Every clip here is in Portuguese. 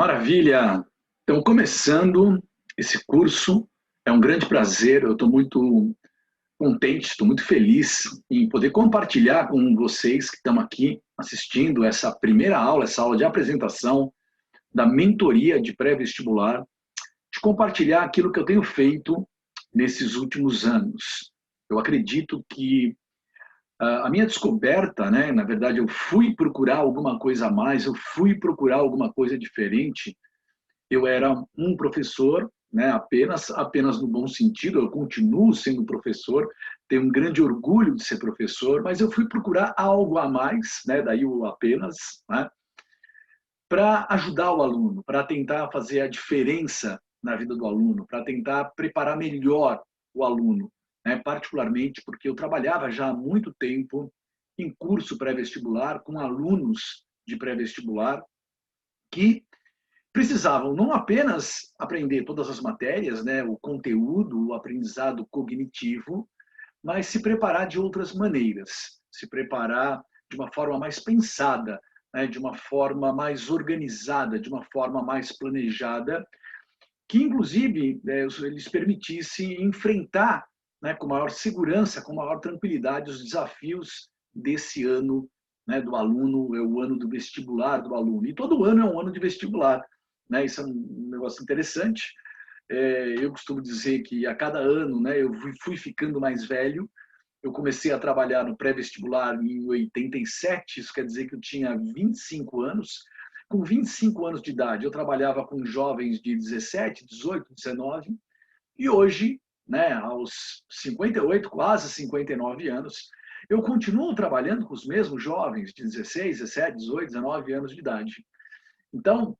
Maravilha! Então, começando esse curso, é um grande prazer, eu estou muito contente, estou muito feliz em poder compartilhar com vocês que estão aqui assistindo essa primeira aula, essa aula de apresentação da mentoria de pré-vestibular, de compartilhar aquilo que eu tenho feito nesses últimos anos. Eu acredito que a minha descoberta, né, na verdade, eu fui procurar alguma coisa a mais, eu fui procurar alguma coisa diferente. Eu era um professor, né, apenas no bom sentido, eu continuo sendo professor, tenho um grande orgulho de ser professor, mas eu fui procurar algo a mais, né, daí o apenas, né, para ajudar o aluno, para tentar fazer a diferença na vida do aluno, para tentar preparar melhor o aluno, né, particularmente porque eu trabalhava já há muito tempo em curso pré-vestibular com alunos de pré-vestibular que precisavam não apenas aprender todas as matérias, né, o conteúdo, o aprendizado cognitivo, mas se preparar de outras maneiras, se preparar de uma forma mais pensada, né, de uma forma mais organizada, de uma forma mais planejada, que inclusive lhes permitisse enfrentar, né, com maior segurança, com maior tranquilidade os desafios desse ano, né, do aluno, é o ano do vestibular do aluno. E todo ano é um ano de vestibular, né? Isso é um negócio interessante. Eu costumo dizer que a cada ano, né, eu fui ficando mais velho. Eu comecei a trabalhar no pré-vestibular em 87, isso quer dizer que eu tinha 25 anos. Com 25 anos de idade, eu trabalhava com jovens de 17, 18, 19, e hoje, né, aos 58, quase 59 anos, eu continuo trabalhando com os mesmos jovens de 16, 17, 18, 19 anos de idade. Então,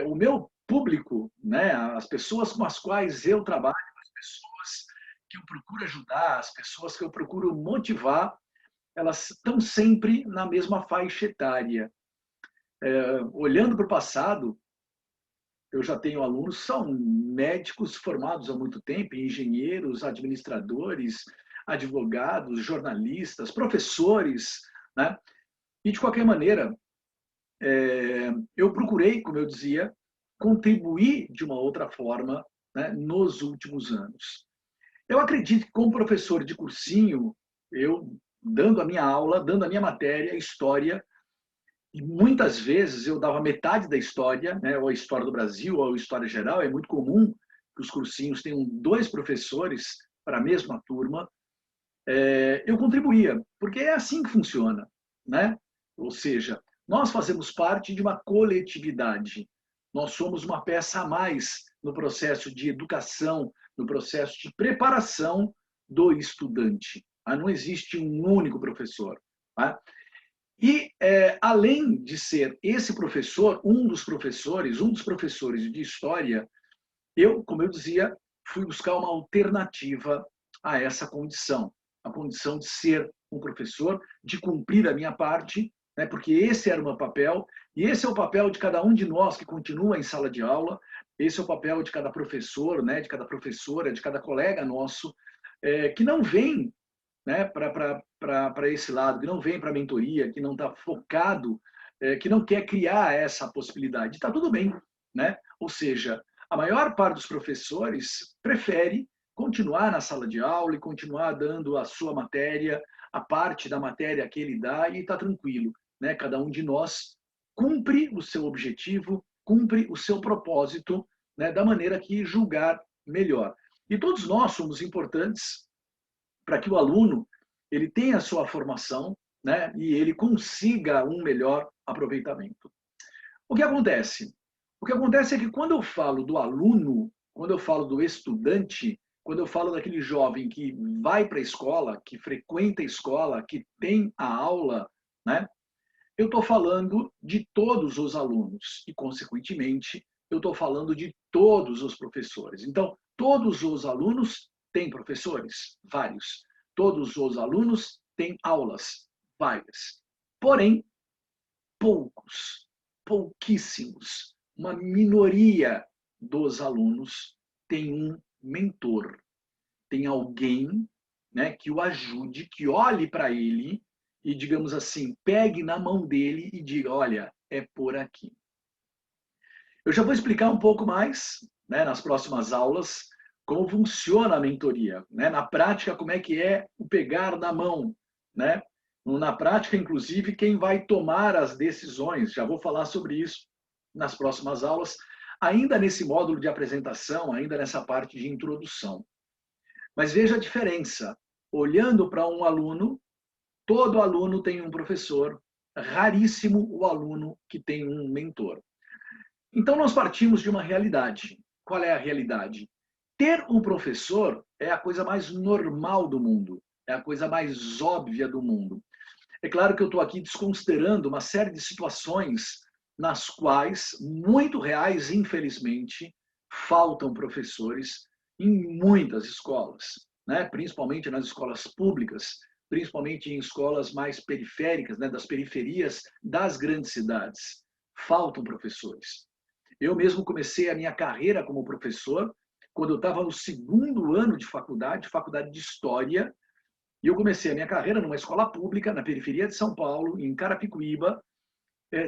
o meu público, né, as pessoas com as quais eu trabalho, as pessoas que eu procuro ajudar, as pessoas que eu procuro motivar, elas estão sempre na mesma faixa etária. Olhando para o passado, eu já tenho alunos que são médicos formados há muito tempo, engenheiros, administradores, advogados, jornalistas, professores, né? E, de qualquer maneira, eu procurei, como eu dizia, contribuir de uma outra forma, né, nos últimos anos. Eu acredito que, como professor de cursinho, eu, dando a minha aula, dando a minha matéria, história, e muitas vezes eu dava metade da história, né, ou a história do Brasil, ou a história geral. É muito comum que os cursinhos tenham dois professores para a mesma turma. Eu contribuía, porque é assim que funciona, né? Ou seja, nós fazemos parte de uma coletividade. Nós somos uma peça a mais no processo de educação, no processo de preparação do estudante. Não existe um único professor. Tá? E, além de ser esse professor, um dos professores de história, eu, como eu dizia, fui buscar uma alternativa a essa condição, a condição de ser um professor, de cumprir a minha parte, né, porque esse era o meu papel, e esse é o papel de cada um de nós que continua em sala de aula, esse é o papel de cada professor, né, de cada professora, de cada colega nosso, que não vem, né, para esse lado, que não vem para a mentoria, que não está focado, que não quer criar essa possibilidade. Está tudo bem, né? Ou seja, a maior parte dos professores prefere continuar na sala de aula e continuar dando a sua matéria, a parte da matéria que ele dá, e está tranquilo, né? Cada um de nós cumpre o seu objetivo, cumpre o seu propósito, né, da maneira que julgar melhor. E todos nós somos importantes para que o aluno ele tenha a sua formação, né, e ele consiga um melhor aproveitamento. O que acontece? O que acontece é que quando eu falo do aluno, quando eu falo do estudante, quando eu falo daquele jovem que vai para a escola, que frequenta a escola, que tem a aula, né, eu estou falando de todos os alunos e, consequentemente, eu estou falando de todos os professores. Então, todos os alunos têm professores, vários. Todos os alunos têm aulas, várias. Porém, poucos, pouquíssimos, uma minoria dos alunos tem um mentor, tem alguém, né, que o ajude, que olhe para ele e, digamos assim, pegue na mão dele e diga: olha, é por aqui. Eu já vou explicar um pouco mais, né, nas próximas aulas, como funciona a mentoria, né? Na prática, como é que é o pegar na mão, né? Na prática, inclusive, quem vai tomar as decisões. Já vou falar sobre isso nas próximas aulas, ainda nesse módulo de apresentação, ainda nessa parte de introdução. Mas veja a diferença. Olhando para um aluno, todo aluno tem um professor, raríssimo o aluno que tem um mentor. Então, nós partimos de uma realidade. Qual é a realidade? Ter um professor é a coisa mais normal do mundo, é a coisa mais óbvia do mundo. É claro que eu estou aqui desconsiderando uma série de situações nas quais, muito reais, infelizmente, faltam professores em muitas escolas, né? Principalmente nas escolas públicas, principalmente em escolas mais periféricas, né? Das periferias das grandes cidades. Faltam professores. Eu mesmo comecei a minha carreira como professor quando eu estava no segundo ano de faculdade de História, e eu comecei a minha carreira numa escola pública, na periferia de São Paulo, em Carapicuíba,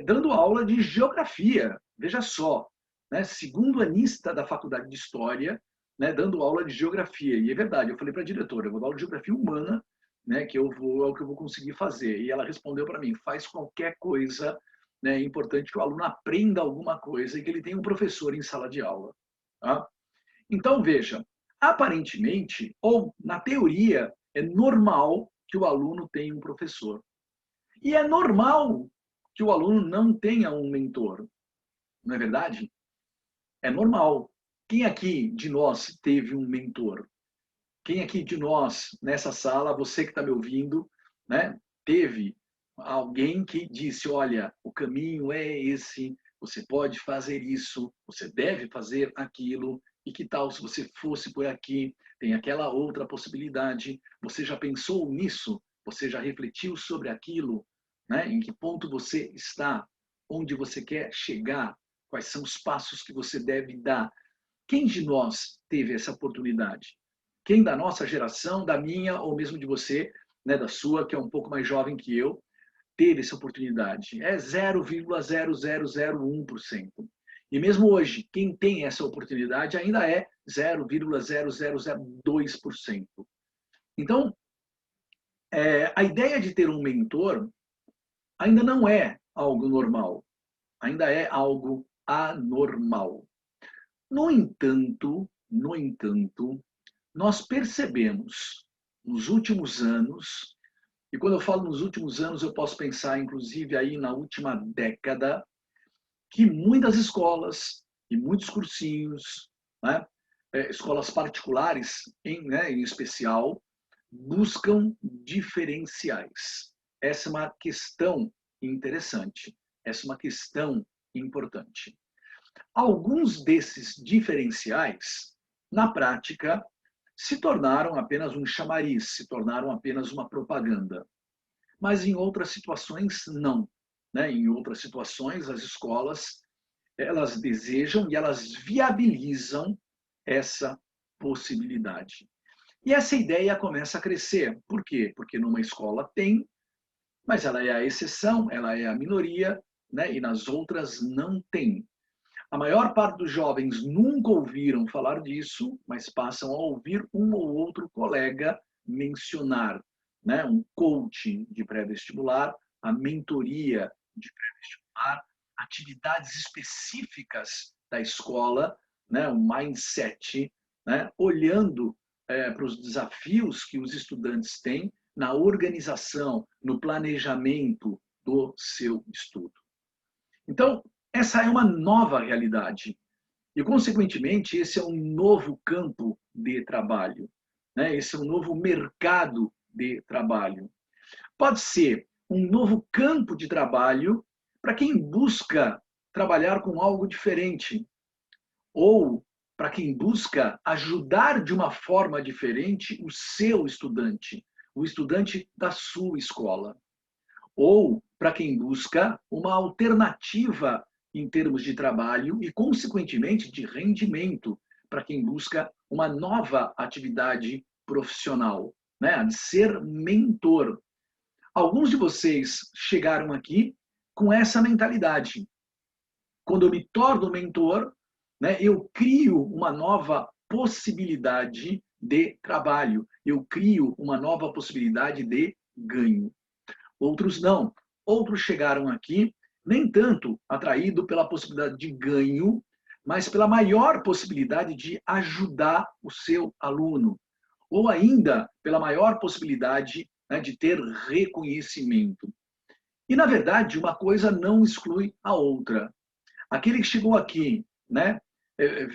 dando aula de geografia. Veja só, né? Segundo anista da faculdade de História, né? Dando aula de geografia. E é verdade, eu falei para a diretora, eu vou dar aula de geografia humana, né? Que é o que eu vou conseguir fazer. E ela respondeu para mim, faz qualquer coisa, né? É importante que o aluno aprenda alguma coisa e que ele tenha um professor em sala de aula. Tá? Então, veja, aparentemente, ou na teoria, é normal que o aluno tenha um professor. E é normal que o aluno não tenha um mentor. Não é verdade? É normal. Quem aqui de nós teve um mentor? Quem aqui de nós, nessa sala, você que está me ouvindo, né, teve alguém que disse, olha, o caminho é esse, você pode fazer isso, você deve fazer aquilo, e que tal se você fosse por aqui, tem aquela outra possibilidade, você já pensou nisso? Você já refletiu sobre aquilo? Né? Em que ponto você está? Onde você quer chegar? Quais são os passos que você deve dar? Quem de nós teve essa oportunidade? Quem da nossa geração, da minha ou mesmo de você, né, da sua, que é um pouco mais jovem que eu, teve essa oportunidade? É 0,0001%. E mesmo hoje, quem tem essa oportunidade ainda é 0,0002%. Então, a ideia de ter um mentor ainda não é algo normal, ainda é algo anormal. No entanto, nós percebemos nos últimos anos, e quando eu falo nos últimos anos, eu posso pensar inclusive aí na última década, que muitas escolas e muitos cursinhos, né, escolas particulares em especial, buscam diferenciais. Essa é uma questão interessante, essa é uma questão importante. Alguns desses diferenciais, na prática, se tornaram apenas um chamariz, se tornaram apenas uma propaganda. Mas em outras situações, não. Né? Em outras situações, as escolas elas desejam e elas viabilizam essa possibilidade. E essa ideia começa a crescer. Por quê? Porque numa escola tem, mas ela é a exceção, ela é a minoria, né? E nas outras não tem. A maior parte dos jovens nunca ouviram falar disso, mas passam a ouvir um ou outro colega mencionar, né? Um coaching de pré-vestibular, a mentoria de pré-vestibular, atividades específicas da escola, né? O mindset, né? Olhando para os desafios que os estudantes têm na organização, no planejamento do seu estudo. Então, essa é uma nova realidade. E, consequentemente, esse é um novo campo de trabalho. Né? Esse é um novo mercado de trabalho. Pode ser um novo campo de trabalho para quem busca trabalhar com algo diferente, ou para quem busca ajudar de uma forma diferente o seu estudante, o estudante da sua escola, ou para quem busca uma alternativa em termos de trabalho e, consequentemente, de rendimento, para quem busca uma nova atividade profissional, né? A de ser mentor. Alguns de vocês chegaram aqui com essa mentalidade. Quando eu me torno mentor, né, eu crio uma nova possibilidade de trabalho, eu crio uma nova possibilidade de ganho. Outros não. Outros chegaram aqui nem tanto atraído pela possibilidade de ganho, mas pela maior possibilidade de ajudar o seu aluno, ou ainda pela maior possibilidade, né, de ter reconhecimento. E, na verdade, uma coisa não exclui a outra. Aquele que chegou aqui, né,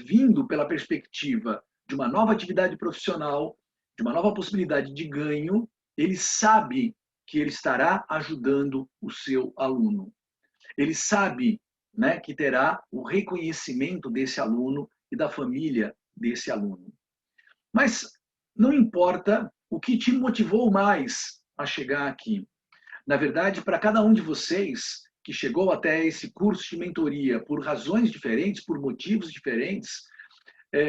vindo pela perspectiva de uma nova atividade profissional, de uma nova possibilidade de ganho, ele sabe que ele estará ajudando o seu aluno. Ele sabe, né, que terá o reconhecimento desse aluno e da família desse aluno. Mas não importa o que te motivou mais a chegar aqui. Na verdade, para cada um de vocês que chegou até esse curso de mentoria por razões diferentes, por motivos diferentes,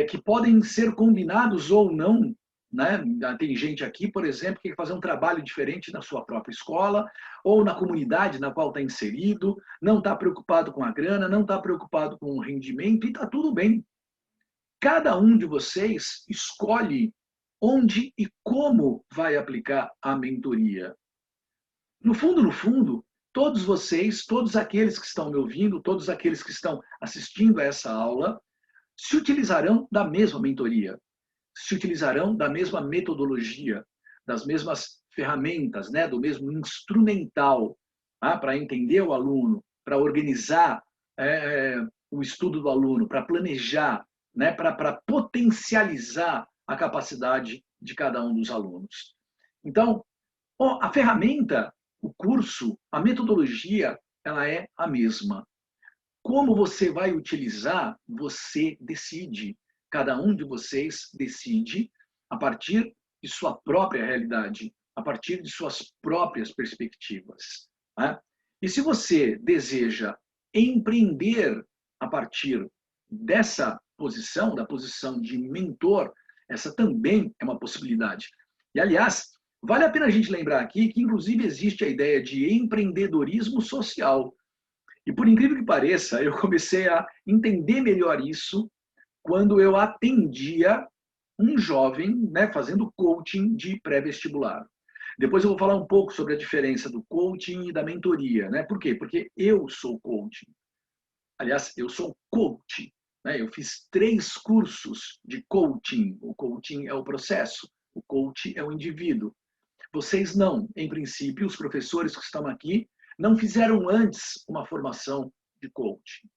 que podem ser combinados ou não, né? Tem gente aqui, por exemplo, que quer fazer um trabalho diferente na sua própria escola ou na comunidade na qual está inserido, não está preocupado com a grana, não está preocupado com o rendimento e está tudo bem. Cada um de vocês escolhe onde e como vai aplicar a mentoria. No fundo, todos vocês, todos aqueles que estão me ouvindo, todos aqueles que estão assistindo a essa aula, se utilizarão da mesma mentoria, se utilizarão da mesma metodologia, das mesmas ferramentas, né, do mesmo instrumental, tá, para entender o aluno, para organizar o estudo do aluno, para planejar, né, para potencializar a capacidade de cada um dos alunos. Então, a ferramenta, o curso, a metodologia, ela é a mesma. Como você vai utilizar, você decide. Cada um de vocês decide a partir de sua própria realidade, a partir de suas próprias perspectivas. Né? E se você deseja empreender a partir dessa posição, da posição de mentor, essa também é uma possibilidade. E, aliás, vale a pena a gente lembrar aqui que, inclusive, existe a ideia de empreendedorismo social. E, por incrível que pareça, eu comecei a entender melhor isso quando eu atendia um jovem, né, fazendo coaching de pré-vestibular. Depois eu vou falar um pouco sobre a diferença do coaching e da mentoria. Né? Por quê? Porque eu sou coaching. Aliás, eu sou coach. Né? Eu fiz 3 cursos de coaching. O coaching é o processo, o coach é o indivíduo. Vocês não. Em princípio, os professores que estão aqui não fizeram antes uma formação de coaching.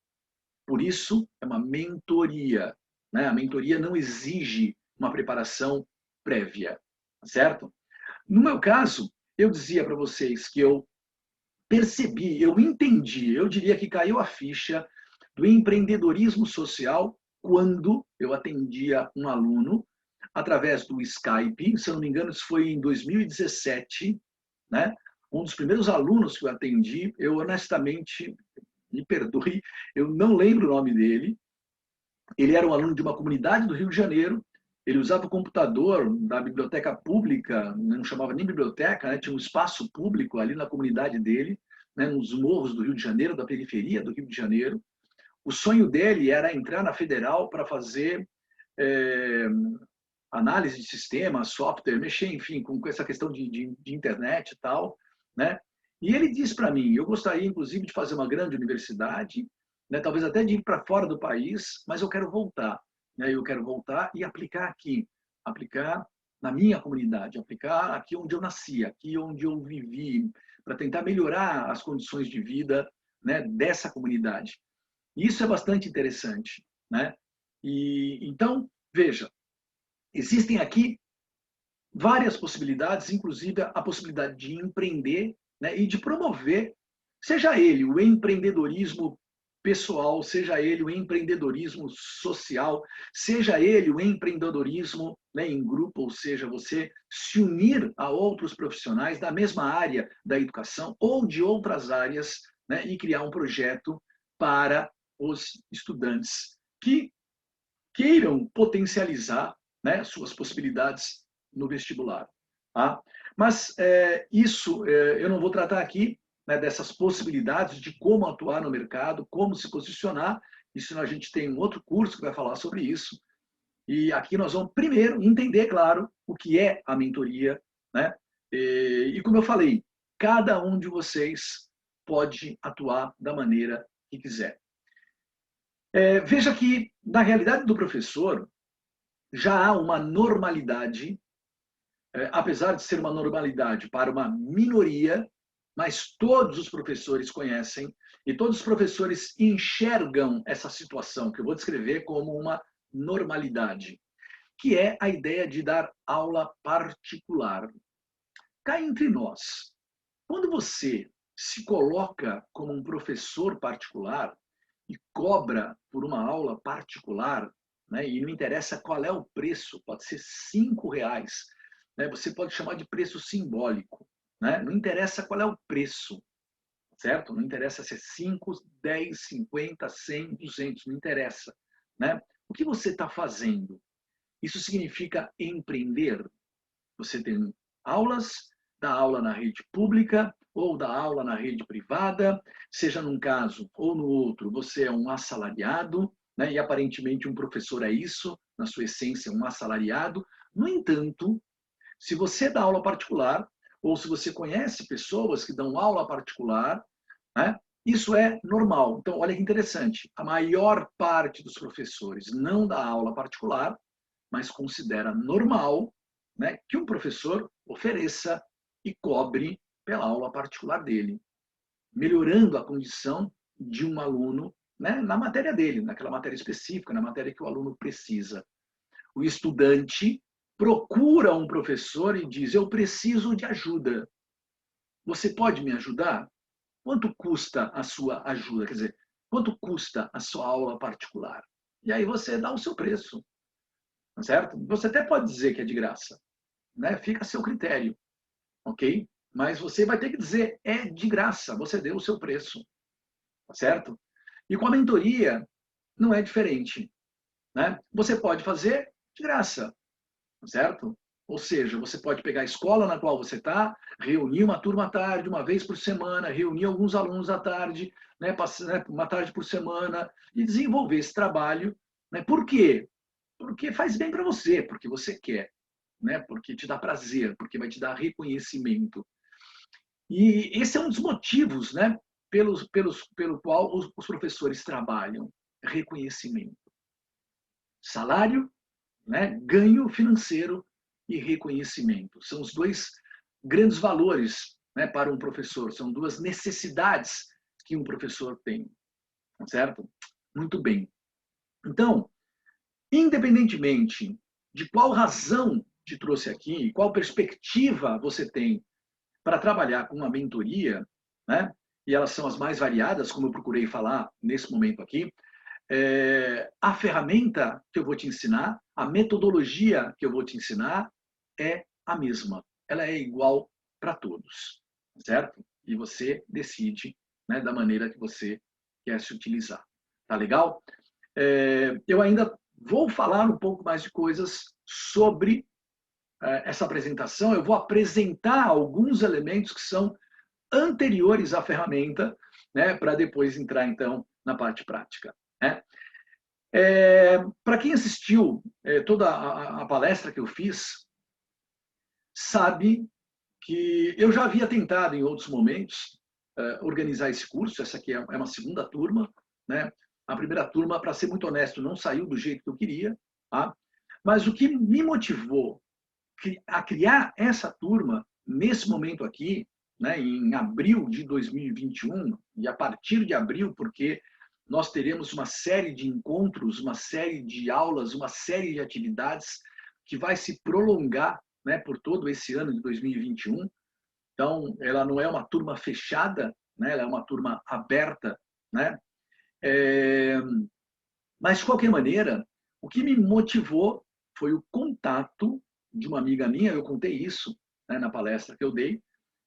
Por isso, é uma mentoria. Né? A mentoria não exige uma preparação prévia, certo? No meu caso, eu dizia para vocês que eu percebi, eu entendi, eu diria que caiu a ficha do empreendedorismo social quando eu atendia um aluno através do Skype, se eu não me engano, isso foi em 2017, né? Um dos primeiros alunos que eu atendi, eu honestamente, me perdoe, eu não lembro o nome dele. Ele era um aluno de uma comunidade do Rio de Janeiro, ele usava o computador da biblioteca pública, não chamava nem biblioteca, né? Tinha um espaço público ali na comunidade dele, né? Nos morros do Rio de Janeiro, da periferia do Rio de Janeiro. O sonho dele era entrar na Federal para fazer análise de sistema, software, mexer, enfim, com essa questão de internet e tal, né? E ele disse para mim, eu gostaria, inclusive, de fazer uma grande universidade, né? Talvez até de ir para fora do país, mas eu quero voltar. Né? Eu quero voltar e aplicar aqui, aplicar na minha comunidade, aplicar aqui onde eu nasci, aqui onde eu vivi, para tentar melhorar as condições de vida, né, dessa comunidade. Isso é bastante interessante. Né? E, então, veja, existem aqui várias possibilidades, inclusive a possibilidade de empreender, né, e de promover, seja ele o empreendedorismo pessoal, seja ele o empreendedorismo social, seja ele o empreendedorismo, né, em grupo, ou seja, você se unir a outros profissionais da mesma área da educação ou de outras áreas, né, e criar um projeto para os estudantes que queiram potencializar, né, suas possibilidades no vestibular. Tá? Mas isso eu não vou tratar aqui, né, dessas possibilidades de como atuar no mercado, como se posicionar. Isso a gente tem um outro curso que vai falar sobre isso. E aqui nós vamos primeiro entender, claro, o que é a mentoria, né? E como eu falei, cada um de vocês pode atuar da maneira que quiser. Veja que, na realidade do professor, já há uma normalidade, apesar de ser uma normalidade para uma minoria, mas todos os professores conhecem e todos os professores enxergam essa situação que eu vou descrever como uma normalidade, que é a ideia de dar aula particular. Cá entre nós, quando você se coloca como um professor particular e cobra por uma aula particular, né, e não interessa qual é o preço, pode ser R$ 5, né, você pode chamar de preço simbólico, né, não interessa qual é o preço, certo? Não interessa se é 5, 10, 50, 100, 200, não interessa. Né? O que você está fazendo? Isso significa empreender. Você tem aulas, dá aula na rede pública ou dá aula na rede privada, seja num caso ou no outro, você é um assalariado, né? E aparentemente um professor é isso, na sua essência, um assalariado. No entanto, se você dá aula particular, ou se você conhece pessoas que dão aula particular, né, isso é normal. Então, olha que interessante, a maior parte dos professores não dá aula particular, mas considera normal, né, que um professor ofereça e cobre pela aula particular dele, melhorando a condição de um aluno, né, na matéria dele, naquela matéria específica, na matéria que o aluno precisa. O estudante procura um professor e diz: eu preciso de ajuda. Você pode me ajudar? Quanto custa a sua ajuda? Quer dizer, quanto custa a sua aula particular? E aí você dá o seu preço, certo? Você até pode dizer que é de graça, né? Fica a seu critério, ok? Mas você vai ter que dizer, é de graça, você deu o seu preço, certo? E com a mentoria não é diferente, né? Você pode fazer de graça, certo? Ou seja, você pode pegar a escola na qual você está, reunir uma turma à tarde, uma vez por semana, reunir alguns alunos à tarde, né, uma tarde por semana, e desenvolver esse trabalho. Né? Por quê? Porque faz bem para você, porque você quer, né? Porque te dá prazer, porque vai te dar reconhecimento. E esse é um dos motivos, né, pelo qual os professores trabalham: reconhecimento. Salário, né, ganho financeiro e reconhecimento. São os dois grandes valores, né, para um professor, são duas necessidades que um professor tem, certo? Muito bem. Então, independentemente de qual razão te trouxe aqui, qual perspectiva você tem para trabalhar com uma mentoria, né, e elas são as mais variadas, como eu procurei falar nesse momento aqui, a ferramenta que eu vou te ensinar, a metodologia que eu vou te ensinar é a mesma. Ela é igual para todos, certo? E você decide, né, da maneira que você quer se utilizar. Tá legal? Eu ainda vou falar um pouco mais de coisas sobre essa apresentação. Eu vou apresentar alguns elementos que são anteriores à ferramenta, né, para depois entrar, então, na parte prática. Né? Para quem assistiu toda a palestra que eu fiz, sabe que eu já havia tentado em outros momentos organizar esse curso. Essa aqui é uma segunda turma, né? A primeira turma, para ser muito honesto, não saiu do jeito que eu queria, tá? Mas o que me motivou a criar essa turma nesse momento aqui, né, em abril de 2021, e a partir de abril, porque nós teremos uma série de encontros, uma série de aulas, uma série de atividades que vai se prolongar, né, por todo esse ano de 2021. Então, ela não é uma turma fechada, né, ela é uma turma aberta, né? Mas, de qualquer maneira, o que me motivou foi o contato de uma amiga minha. Eu contei isso, né, na palestra que eu dei,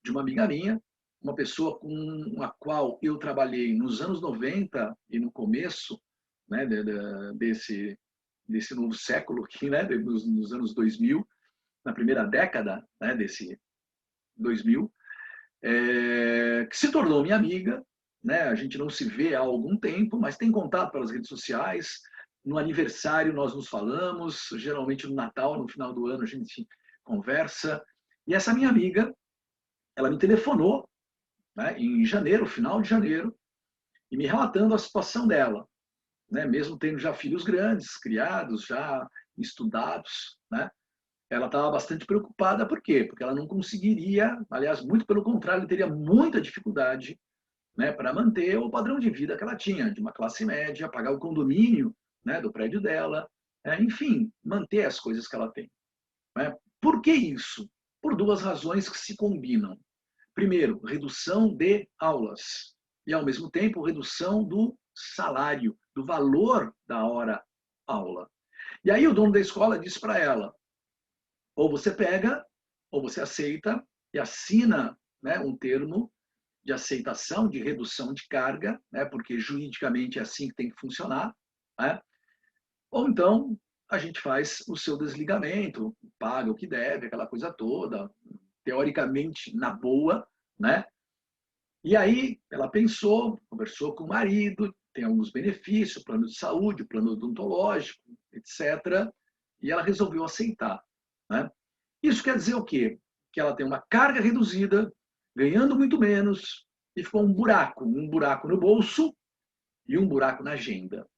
de uma amiga minha, uma pessoa com a qual eu trabalhei nos anos 90 e no começo, né, desse novo século aqui, né, nos anos 2000, na primeira década, né, desse 2000. que se tornou minha amiga, né? A gente não se vê há algum tempo, mas tem contato pelas redes sociais. No aniversário nós nos falamos, geralmente no Natal, no final do ano a gente conversa. E essa minha amiga, ela me telefonou, né, em janeiro, final de janeiro, e me relatando a situação dela, né? Mesmo tendo já filhos grandes, criados, já estudados, né? Ela estava bastante preocupada, por quê? Porque ela não conseguiria, aliás, muito pelo contrário, teria muita dificuldade, né, para manter o padrão de vida que ela tinha, de uma classe média, pagar o condomínio, né, do prédio dela, enfim, manter as coisas que ela tem. Né? Por que isso? Por duas razões que se combinam. Primeiro, redução de aulas e, ao mesmo tempo, redução do salário, do valor da hora aula. E aí o dono da escola disse para ela, ou você pega, ou você aceita e assina, né, um termo de aceitação, de redução de carga, né, porque juridicamente é assim que tem que funcionar, né? Ou então a gente faz o seu desligamento, paga o que deve, aquela coisa toda, teoricamente na boa, né? E aí ela pensou, conversou com o marido, tem alguns benefícios, plano de saúde, plano odontológico, etc. E ela resolveu aceitar, né? Isso quer dizer o quê? Que ela tem uma carga reduzida, ganhando muito menos, e ficou um buraco no bolso e um buraco na agenda.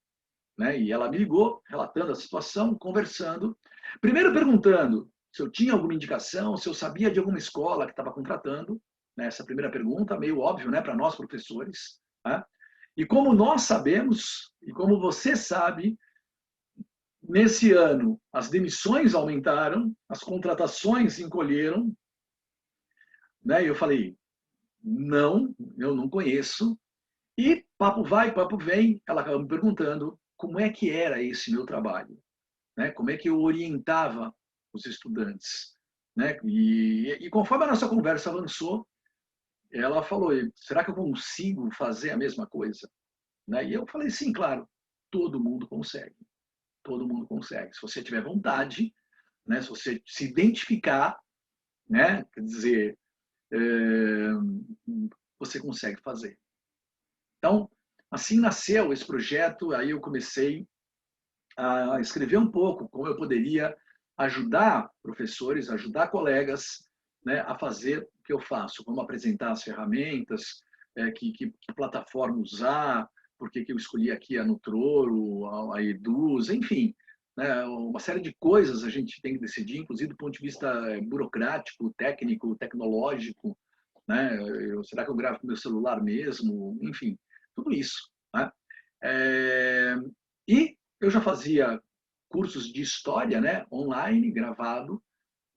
Né? E ela me ligou, relatando a situação, conversando, primeiro perguntando se eu tinha alguma indicação, se eu sabia de alguma escola que estava contratando, né? Essa primeira pergunta, meio óbvio, né, para nós professores. Né? E como nós sabemos, e como você sabe, nesse ano as demissões aumentaram, as contratações encolheram, né? E eu falei, não, eu não conheço. E papo vai, papo vem, ela acaba me perguntando como é que era esse meu trabalho, né? Como é que eu orientava os estudantes, né? E conforme a nossa conversa avançou, ela falou, será que eu consigo fazer a mesma coisa? Né? E eu falei, sim, claro, todo mundo consegue, todo mundo consegue. Se você tiver vontade, né? Se você se identificar, né? Quer dizer, é, você consegue fazer. Então, assim nasceu esse projeto, aí eu comecei a escrever um pouco como eu poderia ajudar professores, ajudar colegas, né, a fazer o que eu faço, como apresentar as ferramentas, que plataforma usar, por que eu escolhi aqui a Nutroro, a Eduz, enfim, né, uma série de coisas a gente tem que decidir, inclusive do ponto de vista burocrático, técnico, tecnológico, né? Será que eu gravo com meu celular mesmo? Enfim, tudo isso. Né? É, e eu já fazia cursos de história, né, online, gravado.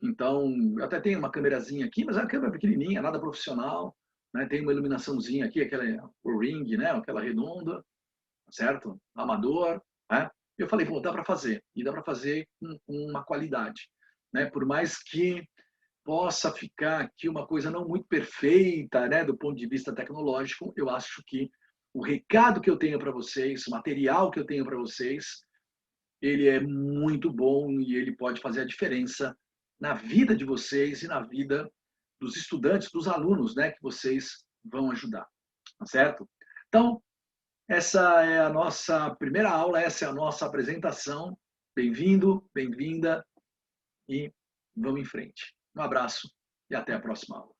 Então, eu até tenho uma câmerazinha aqui, mas é uma câmera pequenininha, nada profissional. Né? Tem uma iluminaçãozinha aqui, aquela o ring, né, aquela redonda, certo? Amador. Né? Eu falei, pô, dá para fazer. E dá para fazer com uma qualidade. Né? Por mais que possa ficar aqui uma coisa não muito perfeita, né, do ponto de vista tecnológico, eu acho que o recado que eu tenho para vocês, o material que eu tenho para vocês, ele é muito bom e ele pode fazer a diferença na vida de vocês e na vida dos estudantes, dos alunos, né, que vocês vão ajudar, tá certo? Então, essa é a nossa primeira aula, essa é a nossa apresentação. Bem-vindo, bem-vinda e vamos em frente. Um abraço e até a próxima aula.